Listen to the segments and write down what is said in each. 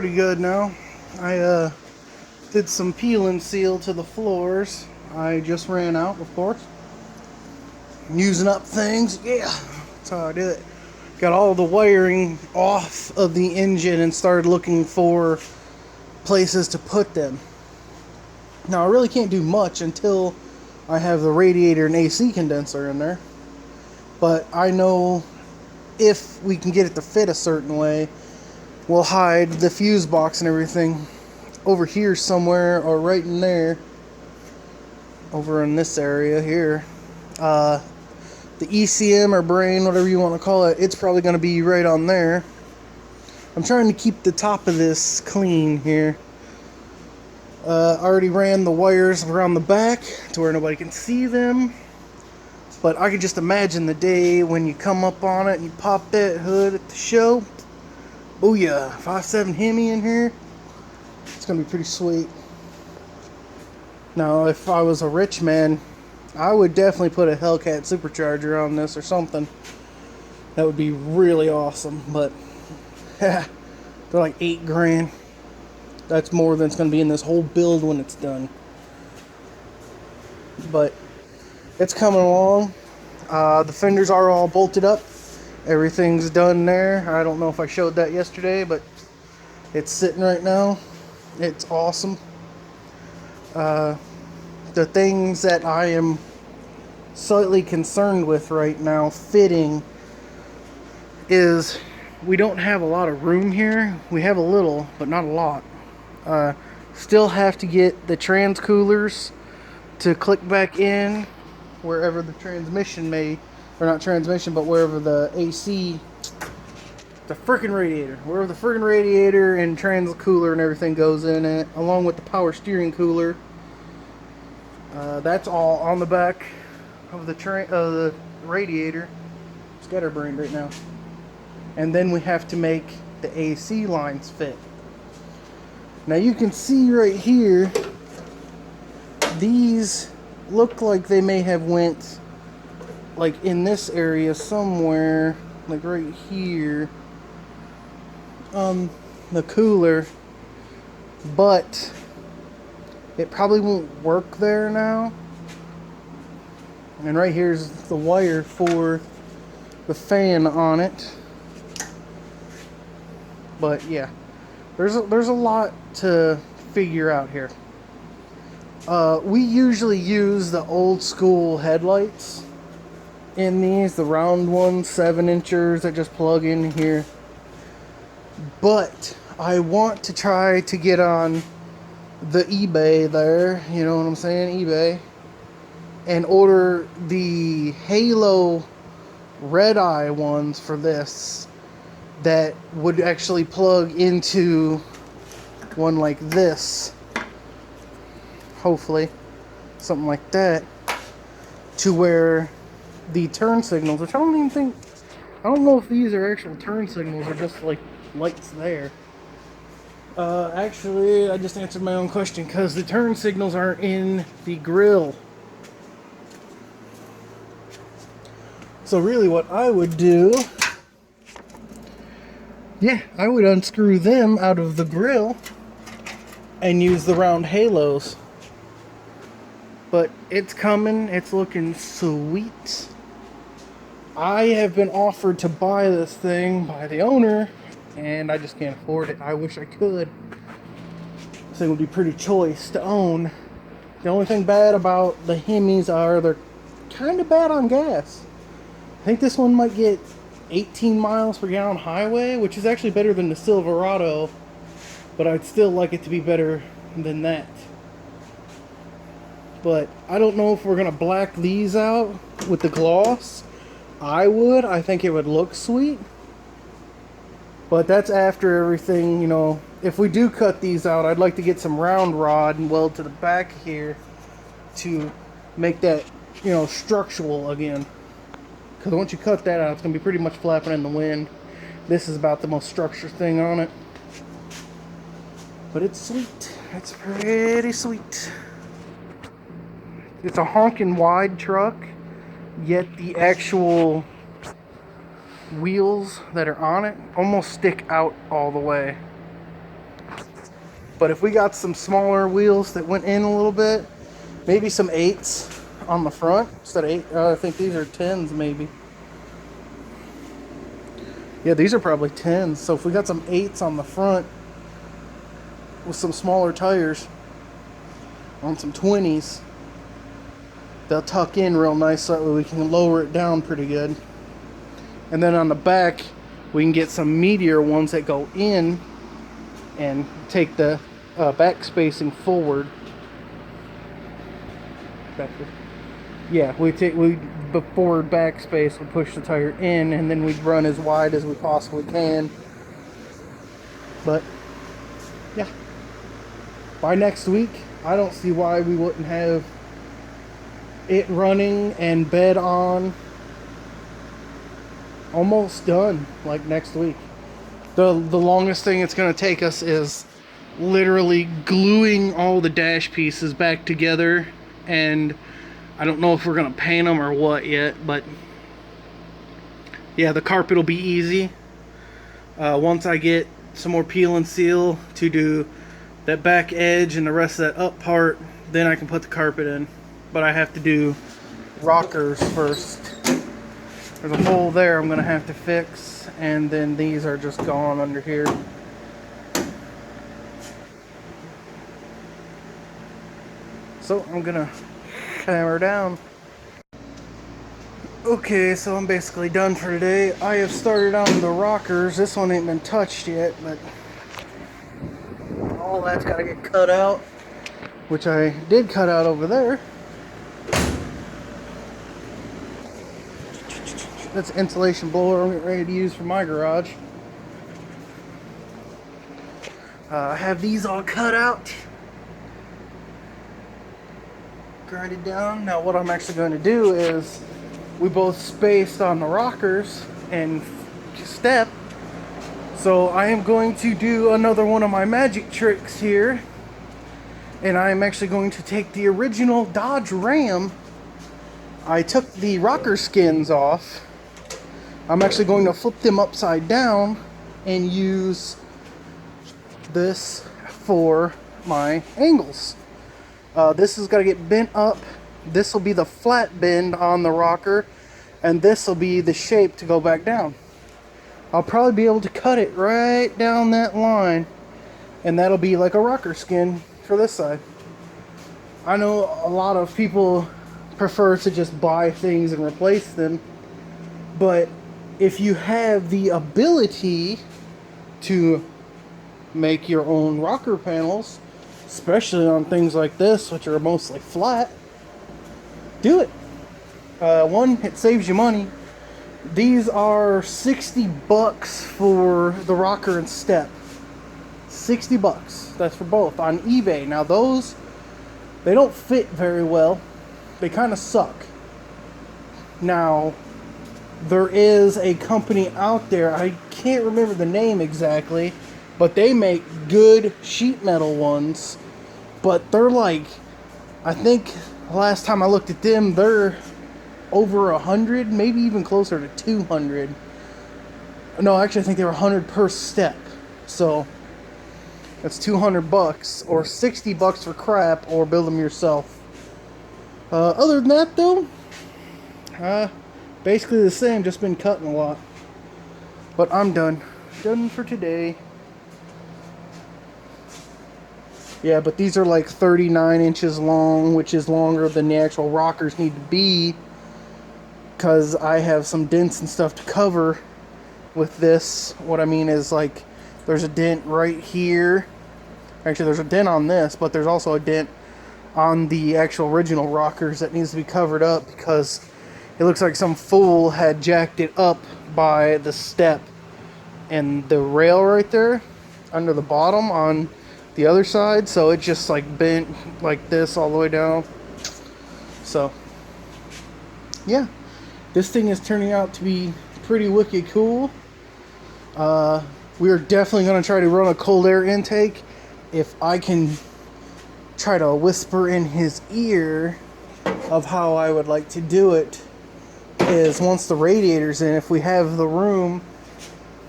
pretty good now. I did some peel and seal to the floors. I just ran out, of course. I'm using up things. Yeah, that's how I do it. Got all the wiring off of the engine and started looking for places to put them. Now I really can't do much until I have the radiator and AC condenser in there. But I know if we can get it to fit a certain way, we'll hide the fuse box and everything over here somewhere, or right in there, over in this area here. The ECM or brain, whatever you want to call it, it's probably going to be right on there. I'm trying to keep the top of this clean here. I already ran the wires around the back to where nobody can see them. But I can just imagine the day when you come up on it and you pop that hood at the show. Booyah, 5.7 Hemi in here. It's going to be pretty sweet. Now, if I was a rich man, I would definitely put a Hellcat supercharger on this or something. That would be really awesome. But, they're like $8 grand. That's more than it's going to be in this whole build when it's done. But it's coming along. The fenders are all bolted up. Everything's done there. I don't know if I showed that yesterday, but it's sitting right now. It's awesome. The things that I am slightly concerned with right now fitting is we don't have a lot of room here. We have a little, but not a lot. Still have to get the trans coolers to click back in wherever the transmission may, or not transmission, but wherever the AC, the frickin' radiator, wherever the frickin' radiator and trans cooler and everything goes in it, along with the power steering cooler. That's all on the back of the radiator. Scatterbrained right now. And then we have to make the AC lines fit. Now you can see right here, these look like they may have went like in this area somewhere, like right here, the cooler, but it probably won't work there now. And right here's the wire for the fan on it. But yeah, there's a lot to figure out here. We usually use the old school headlights in these, the round ones, 7-inchers that just plug in here. But I want to try to get on the eBay there, you know what I'm saying, eBay, and order the Halo red eye ones for this that would actually plug into one like this, hopefully something like that, to where the turn signals, which I don't know if these are actual turn signals or just like lights there. Actually, I just answered my own question, because the turn signals aren't in the grill. So really what I would do, I would unscrew them out of the grill and use the round halos. But it's coming, it's looking sweet. I have been offered to buy this thing by the owner, and I just can't afford it. I wish I could. This thing would be pretty choice to own. The only thing bad about the Hemis are they're kind of bad on gas. I think this one might get 18 miles per gallon highway, which is actually better than the Silverado, but I'd still like it to be better than that. But I don't know if we're going to black these out with the gloss. I would. I think it would look sweet. But that's after everything, you know. If we do cut these out, I'd like to get some round rod and weld to the back here to make that, you know, structural again. Because once you cut that out, it's going to be pretty much flapping in the wind. This is about the most structured thing on it. But it's sweet. It's pretty sweet. It's a honking wide truck, yet the actual wheels that are on it almost stick out all the way. But if we got some smaller wheels that went in a little bit, maybe some 8s on the front instead of 8. I think these are 10s maybe. Yeah, these are probably 10s. So if we got some 8s on the front with some smaller tires on some 20s, they'll tuck in real nice so that way we can lower it down pretty good. And then on the back, we can get some meatier ones that go in and take the back spacing forward. Yeah, the forward back space would push the tire in, and then we'd run as wide as we possibly can. But yeah, by next week, I don't see why we wouldn't have it running and bed on almost done like next week. The longest thing it's going to take us is literally gluing all the dash pieces back together, and I don't know if we're going to paint them or what yet, but yeah, the carpet will be easy. Once I get some more peel and seal to do that back edge and the rest of that up part, then I can put the carpet in. But I have to do rockers first. There's a hole there I'm going to have to fix, and then these are just gone under here. So I'm going to hammer down. Okay, so I'm basically done for today. I have started on the rockers. This one ain't been touched yet, but all that's got to get cut out, which I did cut out over there. That's an insulation blower I'm getting ready to use for my garage. I have these all cut out, grinded down. Now what I'm actually going to do is, we both spaced on the rockers and step, so I am going to do another one of my magic tricks here, and I am actually going to take the original Dodge Ram. I took the rocker skins off. I'm actually going to flip them upside down and use this for my angles. This has got to get bent up. This will be the flat bend on the rocker, and this will be the shape to go back down. I'll probably be able to cut it right down that line, and that'll be like a rocker skin for this side. I know a lot of people prefer to just buy things and replace them, but if you have the ability to make your own rocker panels, especially on things like this, which are mostly flat, do it. One, it saves you money. These are $60 for the rocker and step. $60. That's for both on eBay. Now those, they don't fit very well. They kind of suck. Now, there is a company out there, I can't remember the name exactly, but they make good sheet metal ones. But they're like, I think last time I looked at them, they're over 100, maybe even closer to 200. No, actually I think they were 100 per step. So that's $200 or $60 for crap, or build them yourself. Other than that though, basically the same, just been cutting a lot. But I'm done for today. Yeah, but these are like 39 inches long, which is longer than the actual rockers need to be, because I have some dents and stuff to cover with this. What I mean is, like, there's a dent right here. Actually, there's a dent on this, but there's also a dent on the actual original rockers that needs to be covered up, because it looks like some fool had jacked it up by the step and the rail right there under the bottom on the other side, so it just like bent like this all the way down. So yeah, this thing is turning out to be pretty wicked cool. We are definitely going to try to run a cold air intake. If I can try to whisper in his ear of how I would like to do it, is once the radiator's in, if we have the room,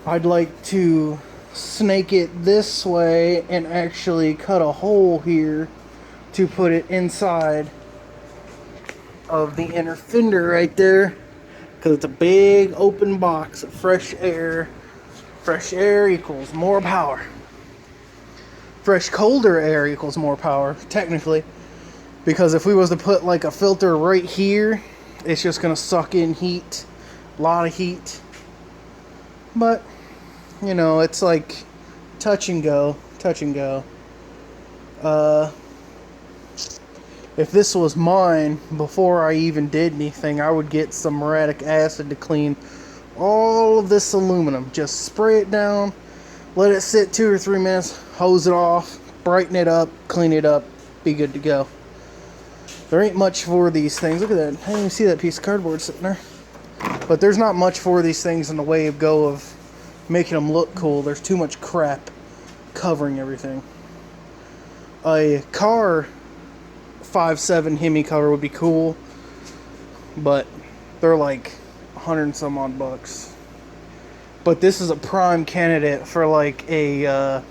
I'd like to snake it this way and actually cut a hole here to put it inside of the inner fender right there, because it's a big open box of fresh air. Fresh air equals more power. Fresh colder air equals more power, technically, because if we was to put like a filter right here, it's just gonna suck in heat, a lot of heat. But you know, it's like touch and go. If this was mine, before I even did anything, I would get some muriatic acid to clean all of this aluminum. Just spray it down, let it sit 2 or 3 minutes, hose it off, brighten it up, clean it up, be good to go. There ain't much for these things. Look at that. I didn't even see that piece of cardboard sitting there. But there's not much for these things in the way of making them look cool. There's too much crap covering everything. A car 5.7 Hemi cover would be cool, but they're like 100 and some odd bucks. But this is a prime candidate for like a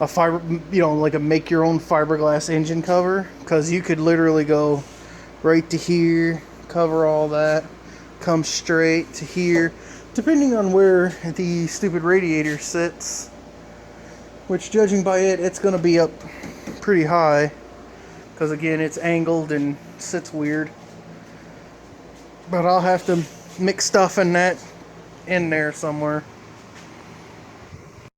fiber, you know, like a make your own fiberglass engine cover, because you could literally go right to here, cover all that, come straight to here, depending on where the stupid radiator sits, which judging by it, it's going to be up pretty high, because again, it's angled and sits weird. But I'll have to mix stuff in there somewhere.